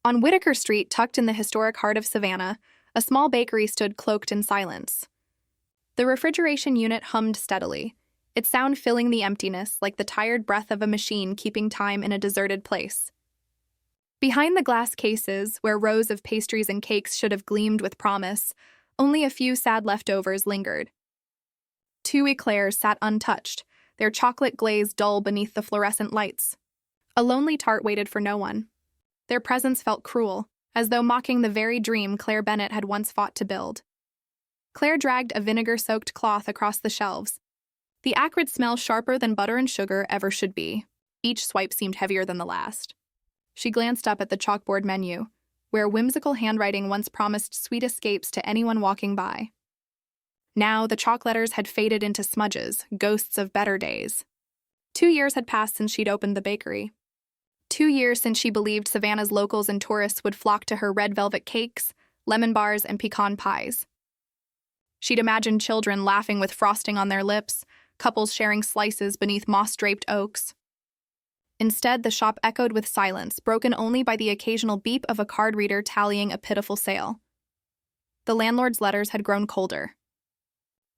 On Whitaker Street, tucked in the historic heart of Savannah, a small bakery stood cloaked in silence. The refrigeration unit hummed steadily, its sound filling the emptiness like the tired breath of a machine keeping time in a deserted place. Behind the glass cases, where rows of pastries and cakes should have gleamed with promise, only a few sad leftovers lingered. 2 eclairs sat untouched, their chocolate glaze dull beneath the fluorescent lights. A lonely tart waited for no one. Their presence felt cruel, as though mocking the very dream Claire Bennett had once fought to build. Claire dragged a vinegar-soaked cloth across the shelves. The acrid smell sharper than butter and sugar ever should be. Each swipe seemed heavier than the last. She glanced up at the chalkboard menu, where whimsical handwriting once promised sweet escapes to anyone walking by. Now the chalk letters had faded into smudges, ghosts of better days. 2 years had passed since she'd opened the bakery. 2 years since she believed Savannah's locals and tourists would flock to her red velvet cakes, lemon bars, and pecan pies. She'd imagined children laughing with frosting on their lips, couples sharing slices beneath moss-draped oaks. Instead, the shop echoed with silence, broken only by the occasional beep of a card reader tallying a pitiful sale. The landlord's letters had grown colder.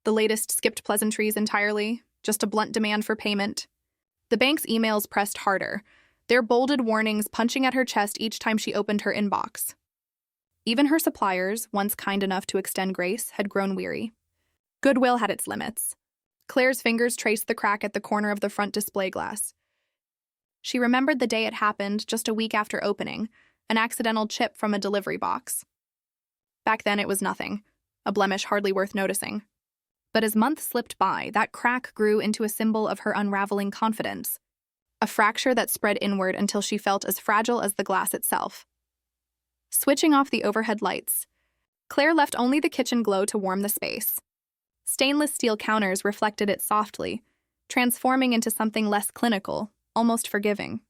The latest skipped pleasantries entirely, just a blunt demand for payment. The bank's emails pressed harder, their bolded warnings punching at her chest each time she opened her inbox. Even her suppliers, once kind enough to extend grace, had grown weary. Goodwill had its limits. Claire's fingers traced the crack at the corner of the front display glass. She remembered the day it happened, just a week after opening, an accidental chip from a delivery box. Back then it was nothing, a blemish hardly worth noticing. But as months slipped by, that crack grew into a symbol of her unraveling confidence, a fracture that spread inward until she felt as fragile as the glass itself. Switching off the overhead lights, Claire left only the kitchen glow to warm the space. Stainless steel counters reflected it softly, transforming into something less clinical, almost forgiving.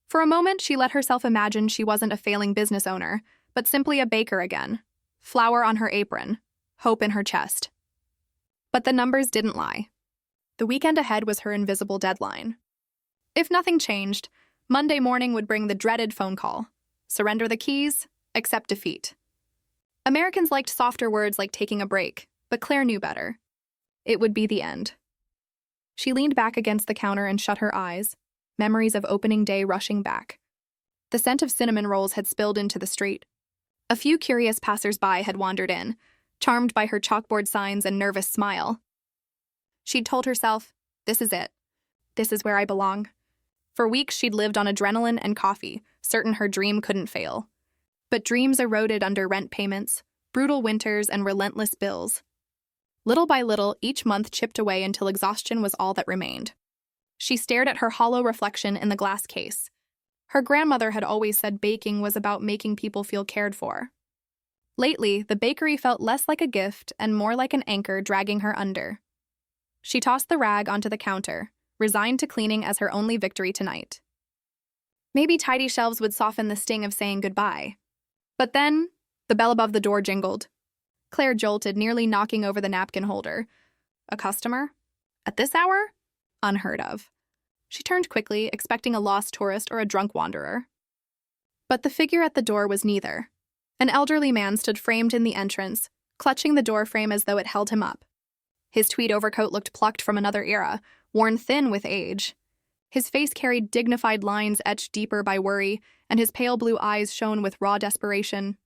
For a moment, she let herself imagine she wasn't a failing business owner, but simply a baker again, flour on her apron, hope in her chest. But the numbers didn't lie. The weekend ahead was her invisible deadline. If nothing changed, Monday morning would bring the dreaded phone call. Surrender the keys, accept defeat. Americans liked softer words like taking a break, but Claire knew better. It would be the end. She leaned back against the counter and shut her eyes, memories of opening day rushing back. The scent of cinnamon rolls had spilled into the street. A few curious passers-by had wandered in, charmed by her chalkboard signs and nervous smile. She'd told herself, this is it. This is where I belong. For weeks she'd lived on adrenaline and coffee, certain her dream couldn't fail. But dreams eroded under rent payments, brutal winters, and relentless bills. Little by little, each month chipped away until exhaustion was all that remained. She stared at her hollow reflection in the glass case. Her grandmother had always said baking was about making people feel cared for. Lately, the bakery felt less like a gift and more like an anchor dragging her under. She tossed the rag onto the counter, resigned to cleaning as her only victory tonight. Maybe tidy shelves would soften the sting of saying goodbye. But then, the bell above the door jingled. Claire jolted, nearly knocking over the napkin holder. A customer? At this hour? Unheard of. She turned quickly, expecting a lost tourist or a drunk wanderer. But the figure at the door was neither. An elderly man stood framed in the entrance, clutching the door frame as though it held him up. His tweed overcoat looked plucked from another era, worn thin with age. His face carried dignified lines etched deeper by worry, and his pale blue eyes shone with raw desperation.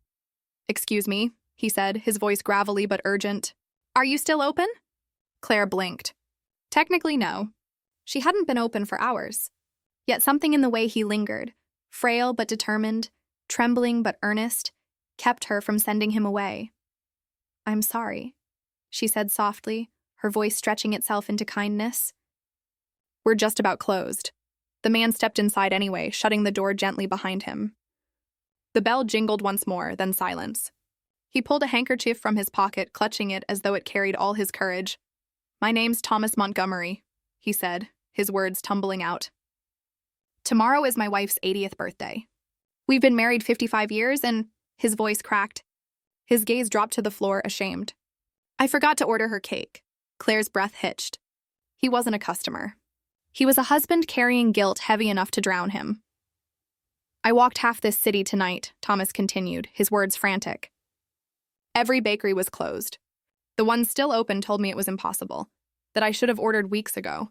"Excuse me," he said, his voice gravelly but urgent. "Are you still open?" Claire blinked. Technically, no. She hadn't been open for hours. Yet something in the way he lingered, frail but determined, trembling but earnest, kept her from sending him away. "I'm sorry," she said softly, her voice stretching itself into kindness. "We're just about closed." The man stepped inside anyway, shutting the door gently behind him. The bell jingled once more, then silence. He pulled a handkerchief from his pocket, clutching it as though it carried all his courage. "My name's Thomas Montgomery," he said, his words tumbling out. "Tomorrow is my wife's 80th birthday. We've been married 55 years, and..." His voice cracked. His gaze dropped to the floor, ashamed. "I forgot to order her cake." Claire's breath hitched. He wasn't a customer. He was a husband carrying guilt heavy enough to drown him. I walked half this city tonight, Thomas continued, his words frantic. Every bakery was closed. The ones still open told me it was impossible, that I should have ordered weeks ago.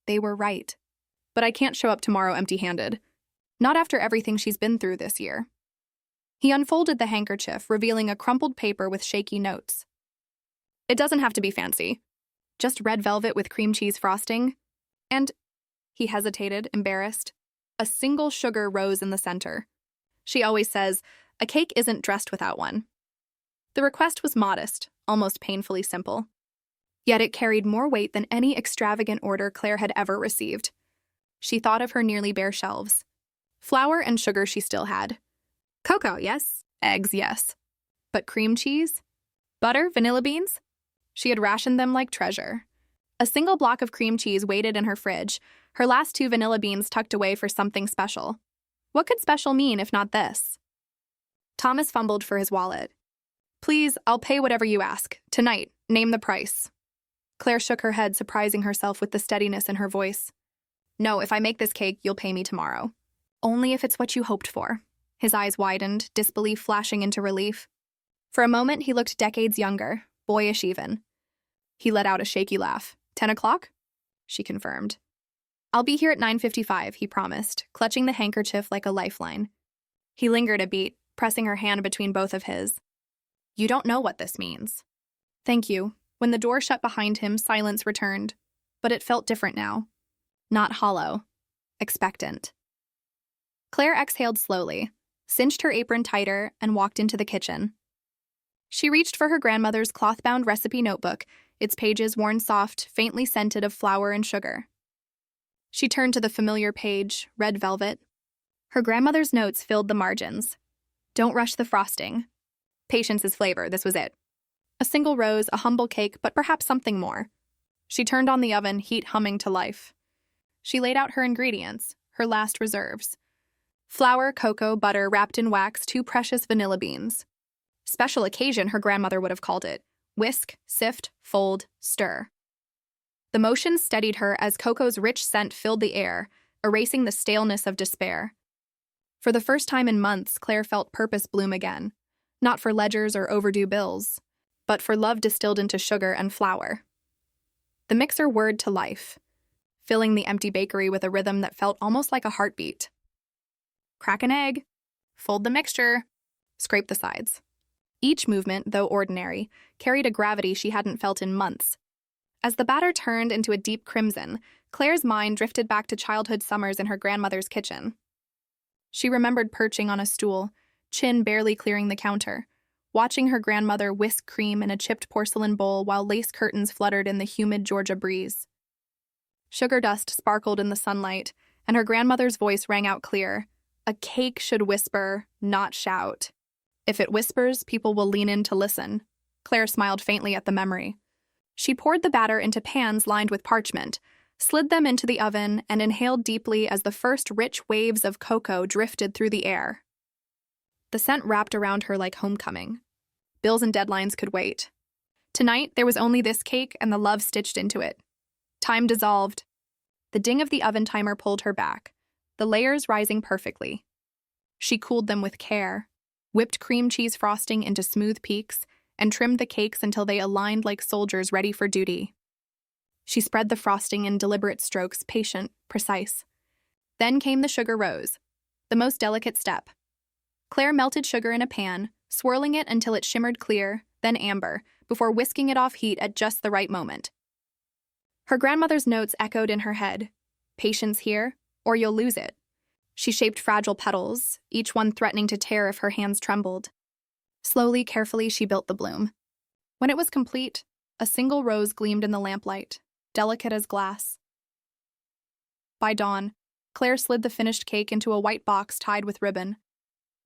They were right. But I can't show up tomorrow empty-handed. Not after everything she's been through this year. He unfolded the handkerchief, revealing a crumpled paper with shaky notes. It doesn't have to be fancy. Just red velvet with cream cheese frosting. And, he hesitated, embarrassed, a single sugar rose in the center. She always says, a cake isn't dressed without one. The request was modest, almost painfully simple. Yet it carried more weight than any extravagant order Claire had ever received. She thought of her nearly bare shelves. Flour and sugar she still had. Cocoa, yes. Eggs, yes. But cream cheese? Butter, vanilla beans? She had rationed them like treasure. A single block of cream cheese waited in her fridge, her last 2 vanilla beans tucked away for something special. What could special mean if not this? Thomas fumbled for his wallet. Please, I'll pay whatever you ask. Tonight, name the price. Claire shook her head, surprising herself with the steadiness in her voice. No, if I make this cake, you'll pay me tomorrow. Only if it's what you hoped for. His eyes widened, disbelief flashing into relief. For a moment, he looked decades younger, boyish even. He let out a shaky laugh. 10 o'clock? She confirmed. I'll be here at 9:55, he promised, clutching the handkerchief like a lifeline. He lingered a beat, pressing her hand between both of his. You don't know what this means. Thank you. When the door shut behind him, silence returned. But it felt different now. Not hollow. Expectant. Claire exhaled slowly, cinched her apron tighter, and walked into the kitchen. She reached for her grandmother's cloth-bound recipe notebook, its pages worn soft, faintly scented of flour and sugar. She turned to the familiar page, red velvet. Her grandmother's notes filled the margins. Don't rush the frosting. Patience is flavor, this was it. A single rose, a humble cake, but perhaps something more. She turned on the oven, heat humming to life. She laid out her ingredients, her last reserves. Flour, cocoa, butter wrapped in wax, 2 precious vanilla beans. Special occasion, her grandmother would have called it. Whisk, sift, fold, stir. The motion steadied her as cocoa's rich scent filled the air, erasing the staleness of despair. For the first time in months, Claire felt purpose bloom again. Not for ledgers or overdue bills, but for love distilled into sugar and flour. The mixer whirred to life, filling the empty bakery with a rhythm that felt almost like a heartbeat. Crack an egg, fold the mixture, scrape the sides. Each movement, though ordinary, carried a gravity she hadn't felt in months. As the batter turned into a deep crimson, Claire's mind drifted back to childhood summers in her grandmother's kitchen. She remembered perching on a stool, chin barely clearing the counter, watching her grandmother whisk cream in a chipped porcelain bowl while lace curtains fluttered in the humid Georgia breeze. Sugar dust sparkled in the sunlight, and her grandmother's voice rang out clear. A cake should whisper, not shout. If it whispers, people will lean in to listen. Claire smiled faintly at the memory. She poured the batter into pans lined with parchment, slid them into the oven, and inhaled deeply as the first rich waves of cocoa drifted through the air. The scent wrapped around her like homecoming. Bills and deadlines could wait. Tonight, there was only this cake and the love stitched into it. Time dissolved. The ding of the oven timer pulled her back, the layers rising perfectly. She cooled them with care, whipped cream cheese frosting into smooth peaks, and trimmed the cakes until they aligned like soldiers ready for duty. She spread the frosting in deliberate strokes, patient, precise. Then came the sugar rose, the most delicate step. Claire melted sugar in a pan, swirling it until it shimmered clear, then amber, before whisking it off heat at just the right moment. Her grandmother's notes echoed in her head. Patience here, or you'll lose it. She shaped fragile petals, each one threatening to tear if her hands trembled. Slowly, carefully, she built the bloom. When it was complete, a single rose gleamed in the lamplight, delicate as glass. By dawn, Claire slid the finished cake into a white box tied with ribbon,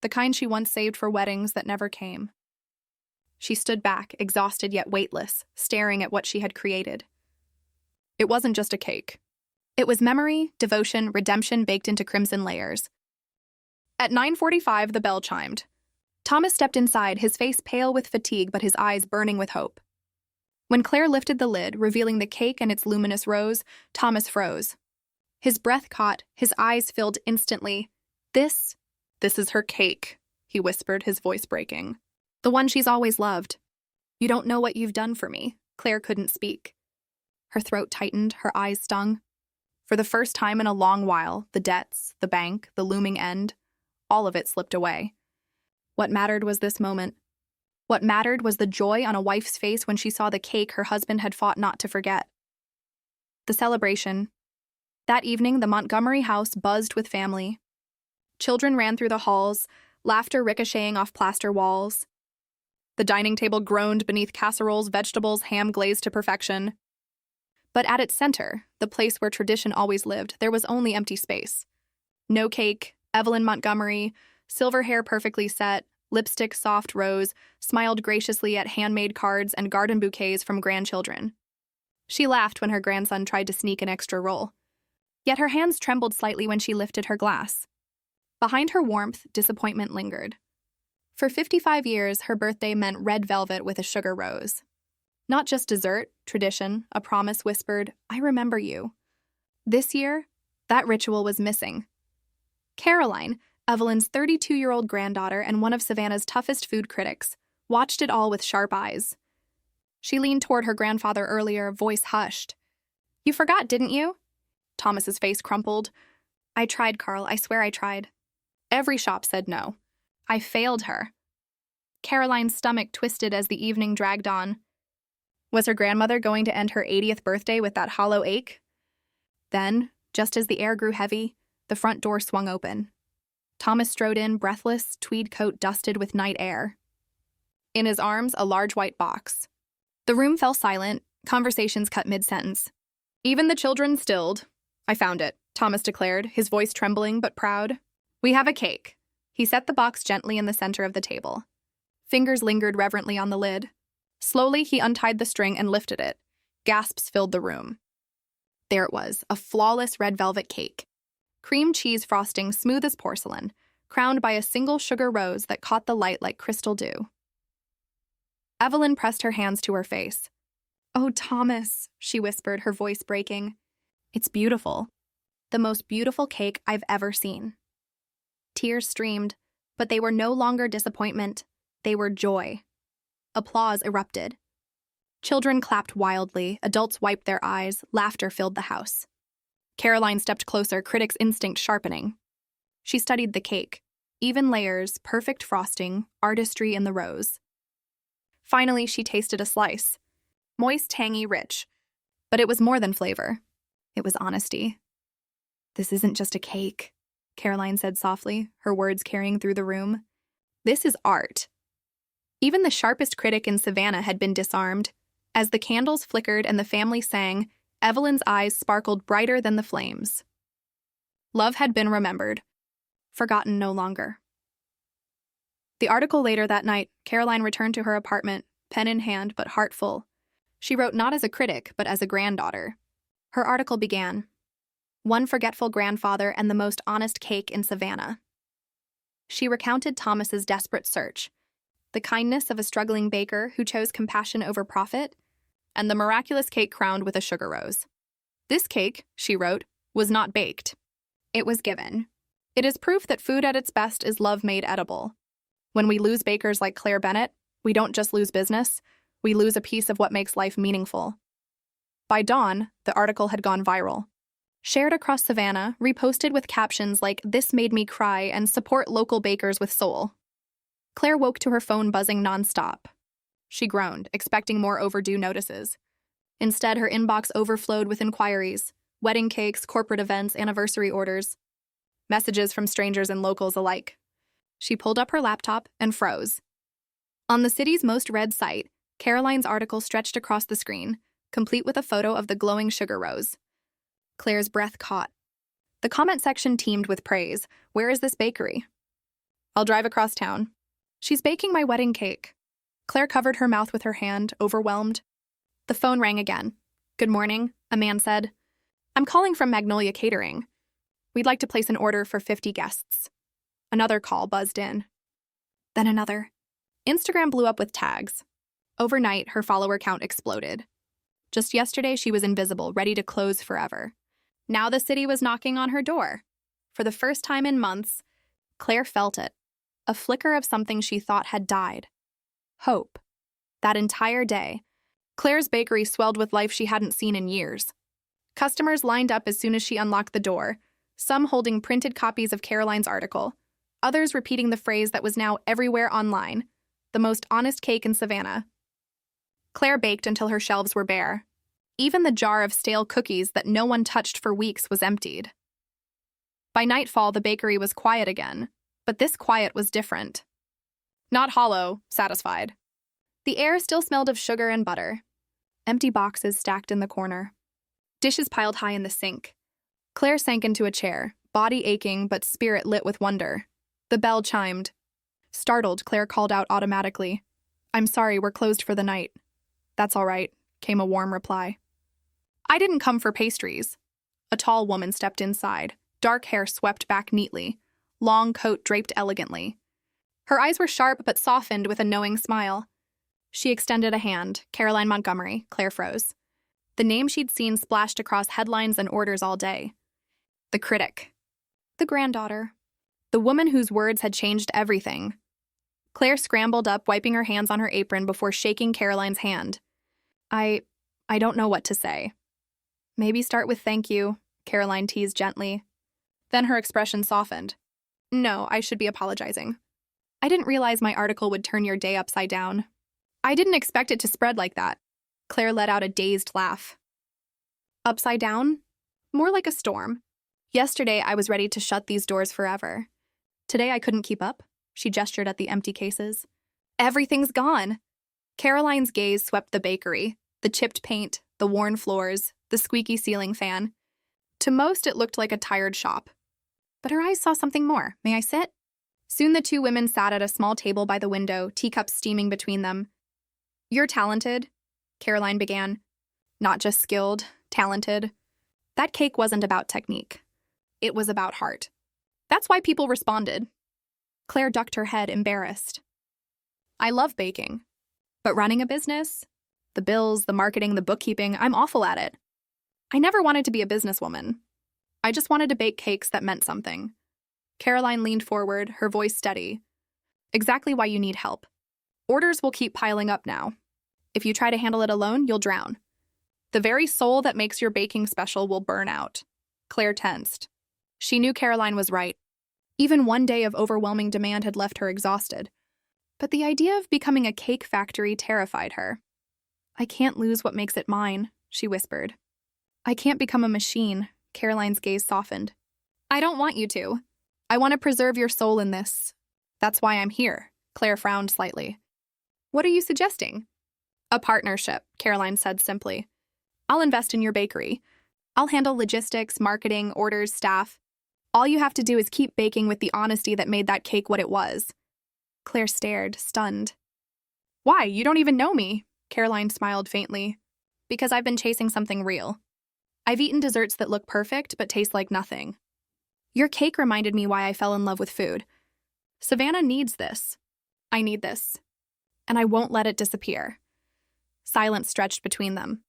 the kind she once saved for weddings that never came. She stood back, exhausted yet weightless, staring at what she had created. It wasn't just a cake. It was memory, devotion, redemption baked into crimson layers. At 9:45, the bell chimed. Thomas stepped inside, his face pale with fatigue but his eyes burning with hope. When Claire lifted the lid, revealing the cake and its luminous rose, Thomas froze. His breath caught, his eyes filled instantly. This "This is her cake," he whispered, his voice breaking. "The one she's always loved. You don't know what you've done for me." Claire couldn't speak. Her throat tightened, her eyes stung. For the first time in a long while, the debts, the bank, the looming end, all of it slipped away. What mattered was this moment. What mattered was the joy on a wife's face when she saw the cake her husband had fought not to forget. The celebration. That evening, the Montgomery house buzzed with family. Children ran through the halls, laughter ricocheting off plaster walls. The dining table groaned beneath casseroles, vegetables, ham glazed to perfection. But at its center, the place where tradition always lived, there was only empty space. No cake, Evelyn Montgomery, silver hair perfectly set, lipstick soft rose, smiled graciously at handmade cards and garden bouquets from grandchildren. She laughed when her grandson tried to sneak an extra roll. Yet her hands trembled slightly when she lifted her glass. Behind her warmth, disappointment lingered. For 55 years, her birthday meant red velvet with a sugar rose. Not just dessert, tradition, a promise whispered, "I remember you." This year, that ritual was missing. Caroline, Evelyn's 32-year-old granddaughter and one of Savannah's toughest food critics, watched it all with sharp eyes. She leaned toward her grandfather earlier, voice hushed. "You forgot, didn't you?" Thomas's face crumpled. "I tried, Carl. I swear I tried." Every shop said no. "I failed her." Caroline's stomach twisted as the evening dragged on. Was her grandmother going to end her 80th birthday with that hollow ache? Then, just as the air grew heavy, the front door swung open. Thomas strode in, breathless, tweed coat dusted with night air. In his arms, a large white box. The room fell silent, conversations cut mid-sentence. Even the children stilled. "I found it," Thomas declared, his voice trembling but proud. "We have a cake." He set the box gently in the center of the table. Fingers lingered reverently on the lid. Slowly, he untied the string and lifted it. Gasps filled the room. There it was, a flawless red velvet cake. Cream cheese frosting smooth as porcelain, crowned by a single sugar rose that caught the light like crystal dew. Evelyn pressed her hands to her face. "Oh, Thomas," she whispered, her voice breaking. "It's beautiful. The most beautiful cake I've ever seen." Tears streamed, but they were no longer disappointment. They were joy. Applause erupted. Children clapped wildly, adults wiped their eyes, laughter filled the house. Caroline stepped closer, critic's instinct sharpening. She studied the cake. Even layers, perfect frosting, artistry in the rose. Finally, she tasted a slice. Moist, tangy, rich. But it was more than flavor. It was honesty. "This isn't just a cake," Caroline said softly, her words carrying through the room. "This is art." Even the sharpest critic in Savannah had been disarmed. As the candles flickered and the family sang, Evelyn's eyes sparkled brighter than the flames. Love had been remembered, forgotten no longer. The article later that night, Caroline returned to her apartment, pen in hand but heart full. She wrote not as a critic, but as a granddaughter. Her article began, "One forgetful grandfather and the most honest cake in Savannah." She recounted Thomas's desperate search, the kindness of a struggling baker who chose compassion over profit, and the miraculous cake crowned with a sugar rose. "This cake," she wrote, "was not baked. It was given. It is proof that food at its best is love made edible. When we lose bakers like Claire Bennett, we don't just lose business, we lose a piece of what makes life meaningful." By dawn, the article had gone viral. Shared across Savannah, reposted with captions like "This made me cry" and "Support local bakers with soul." Claire woke to her phone buzzing nonstop. She groaned, expecting more overdue notices. Instead, her inbox overflowed with inquiries, wedding cakes, corporate events, anniversary orders. Messages from strangers and locals alike. She pulled up her laptop and froze. On the city's most read site, Caroline's article stretched across the screen, complete with a photo of the glowing sugar rose. Claire's breath caught. The comment section teemed with praise. "Where is this bakery?" "I'll drive across town." "She's baking my wedding cake." Claire covered her mouth with her hand, overwhelmed. The phone rang again. "Good morning," a man said. "I'm calling from Magnolia Catering. We'd like to place an order for 50 guests." Another call buzzed in. Then another. Instagram blew up with tags. Overnight, her follower count exploded. Just yesterday, she was invisible, ready to close forever. Now the city was knocking on her door. For the first time in months, Claire felt it, a flicker of something she thought had died. Hope. That entire day, Claire's bakery swelled with life she hadn't seen in years. Customers lined up as soon as she unlocked the door, some holding printed copies of Caroline's article, others repeating the phrase that was now everywhere online, the most honest cake in Savannah. Claire baked until her shelves were bare. Even the jar of stale cookies that no one touched for weeks was emptied. By nightfall, the bakery was quiet again, but this quiet was different. Not hollow, satisfied. The air still smelled of sugar and butter. Empty boxes stacked in the corner. Dishes piled high in the sink. Claire sank into a chair, body aching but spirit lit with wonder. The bell chimed. Startled, Claire called out automatically, "I'm sorry, we're closed for the night." "That's all right," came a warm reply. "I didn't come for pastries." A tall woman stepped inside, dark hair swept back neatly, long coat draped elegantly. Her eyes were sharp but softened with a knowing smile. She extended a hand. Caroline Montgomery. Claire froze. The name she'd seen splashed across headlines and orders all day. The critic. The granddaughter. The woman whose words had changed everything. Claire scrambled up, wiping her hands on her apron before shaking Caroline's hand. I don't know what to say." "Maybe start with thank you," Caroline teased gently. Then her expression softened. "No, I should be apologizing. I didn't realize my article would turn your day upside down. I didn't expect it to spread like that." Claire let out a dazed laugh. "Upside down? More like a storm. Yesterday, I was ready to shut these doors forever. Today, I couldn't keep up." She gestured at the empty cases. "Everything's gone." Caroline's gaze swept the bakery, the chipped paint, the worn floors, the squeaky ceiling fan. To most, it looked like a tired shop. But her eyes saw something more. "May I sit?" Soon the two women sat at a small table by the window, teacups steaming between them. "You're talented," Caroline began. "Not just skilled, talented." That cake wasn't about technique. It was about heart. That's why people responded. Claire ducked her head, embarrassed. "I love baking. But running a business? The bills, the marketing, the bookkeeping, I'm awful at it. I never wanted to be a businesswoman. I just wanted to bake cakes that meant something." Caroline leaned forward, her voice steady. "Exactly why you need help. Orders will keep piling up now. If you try to handle it alone, you'll drown. The very soul that makes your baking special will burn out." Claire tensed. She knew Caroline was right. Even one day of overwhelming demand had left her exhausted. But the idea of becoming a cake factory terrified her. "I can't lose what makes it mine," she whispered. "I can't become a machine," Caroline's gaze softened. "I don't want you to. I want to preserve your soul in this. That's why I'm here." Claire frowned slightly. "What are you suggesting?" "A partnership," Caroline said simply. "I'll invest in your bakery. I'll handle logistics, marketing, orders, staff. All you have to do is keep baking with the honesty that made that cake what it was." Claire stared, stunned. "Why? You don't even know me." Caroline smiled faintly. "Because I've been chasing something real. I've eaten desserts that look perfect but taste like nothing. Your cake reminded me why I fell in love with food. Savannah needs this. I need this. And I won't let it disappear." Silence stretched between them.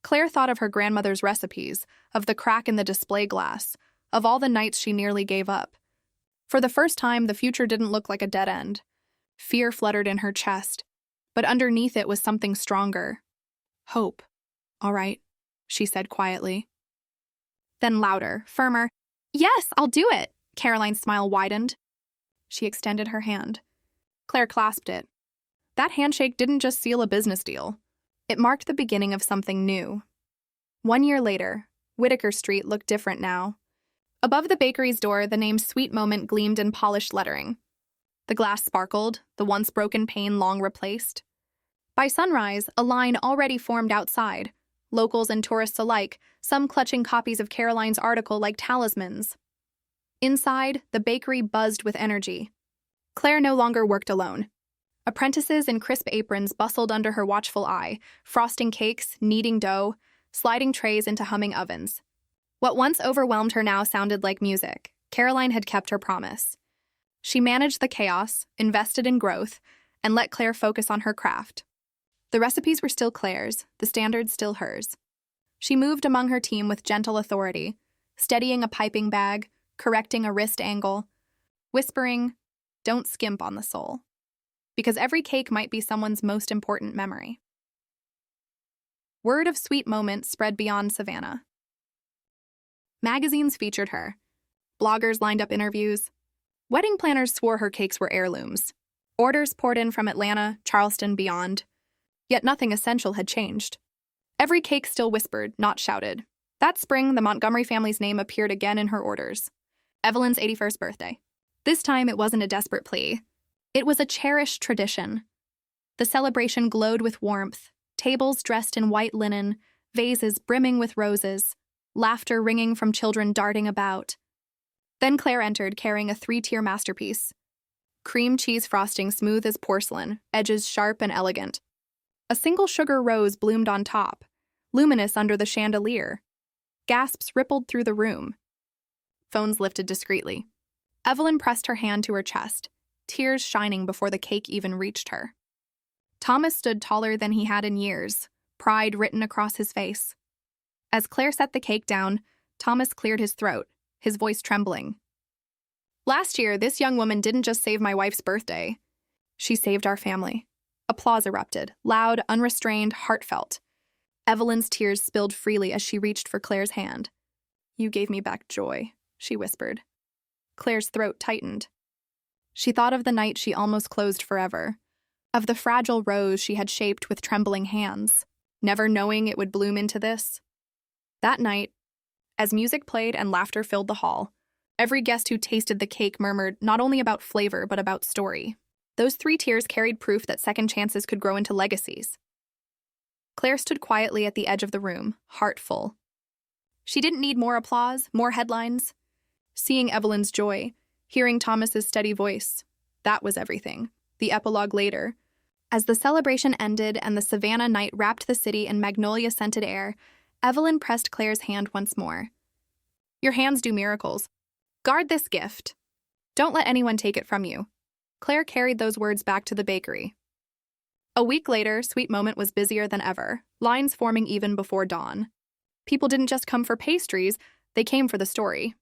Claire thought of her grandmother's recipes, of the crack in the display glass, of all the nights she nearly gave up. For the first time, the future didn't look like a dead end. Fear fluttered in her chest, but underneath it was something stronger. Hope. "All right," she said quietly. Then louder, firmer, "Yes, I'll do it." Caroline's smile widened. She extended her hand. Claire clasped it. That handshake didn't just seal a business deal. It marked the beginning of something new. 1 year later, Whitaker Street looked different now. Above the bakery's door, the name Sweet Moment gleamed in polished lettering. The glass sparkled, the once broken pane long replaced. By sunrise, a line already formed outside, locals and tourists alike, some clutching copies of Caroline's article like talismans. Inside, the bakery buzzed with energy. Claire no longer worked alone. Apprentices in crisp aprons bustled under her watchful eye, frosting cakes, kneading dough, sliding trays into humming ovens. What once overwhelmed her now sounded like music. Caroline had kept her promise. She managed the chaos, invested in growth, and let Claire focus on her craft. The recipes were still Claire's, the standards still hers. She moved among her team with gentle authority, steadying a piping bag, correcting a wrist angle. whispering, "Don't skimp on the soul," because every cake might be someone's most important memory. Word of Sweet Moment spread beyond Savannah. Magazines featured her. Bloggers lined up interviews. Wedding planners swore her cakes were heirlooms. Orders poured in from Atlanta, Charleston, beyond. Yet nothing essential had changed. Every cake still whispered, not shouted. That spring, the Montgomery family's name appeared again in her orders. Evelyn's 81st birthday. This time, it wasn't a desperate plea. It was a cherished tradition. The celebration glowed with warmth, tables dressed in white linen, vases brimming with roses, laughter ringing from children darting about. Then Claire entered, carrying a 3-tier masterpiece. Cream cheese frosting smooth as porcelain, edges sharp and elegant. A single sugar rose bloomed on top, luminous under the chandelier. Gasps rippled through the room. Phones lifted discreetly. Evelyn pressed her hand to her chest, tears shining before the cake even reached her. Thomas stood taller than he had in years, pride written across his face. As Claire set the cake down, Thomas cleared his throat, his voice trembling. "Last year, this young woman didn't just save my wife's birthday. She saved our family." Applause erupted, loud, unrestrained, heartfelt. Evelyn's tears spilled freely as she reached for Claire's hand. "You gave me back joy," she whispered. Claire's throat tightened. She thought of the night she almost closed forever, of the fragile rose she had shaped with trembling hands, never knowing it would bloom into this. That night, as music played and laughter filled the hall, every guest who tasted the cake murmured not only about flavor but about story. Those 3 tiers carried proof that second chances could grow into legacies. Claire stood quietly at the edge of the room, heart full. She didn't need more applause, more headlines. Seeing Evelyn's joy, hearing Thomas's steady voice, that was everything. The epilogue later. As the celebration ended and the Savannah night wrapped the city in magnolia-scented air, Evelyn pressed Claire's hand once more. "Your hands do miracles. Guard this gift. Don't let anyone take it from you." Claire carried those words back to the bakery. A week later, Sweet Moment was busier than ever, lines forming even before dawn. People didn't just come for pastries, they came for the story.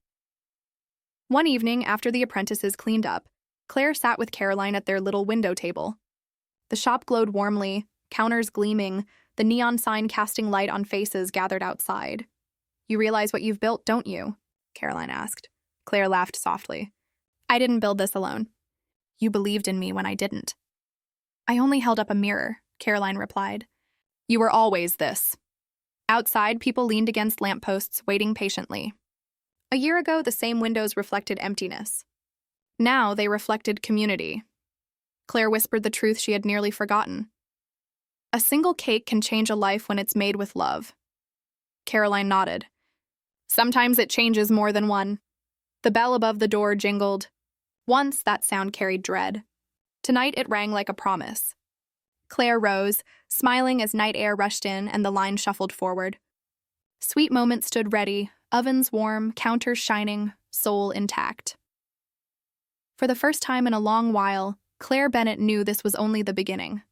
One evening, after the apprentices cleaned up, Claire sat with Caroline at their little window table. The shop glowed warmly, counters gleaming, the neon sign casting light on faces gathered outside. "You realize what you've built, don't you?" Caroline asked. Claire laughed softly. "I didn't build this alone. You believed in me when I didn't." "I only held up a mirror," Caroline replied. "You were always this." Outside, people leaned against lampposts, waiting patiently. A year ago, the same windows reflected emptiness. Now they reflected community. Claire whispered the truth she had nearly forgotten. A single cake can change a life when it's made with love. Caroline nodded. Sometimes it changes more than one. The bell above the door jingled. Once, that sound carried dread. Tonight, it rang like a promise. Claire rose, smiling as night air rushed in and the line shuffled forward. Sweet Moment stood ready, ovens warm, counters shining, soul intact. For the first time in a long while, Claire Bennett knew this was only the beginning.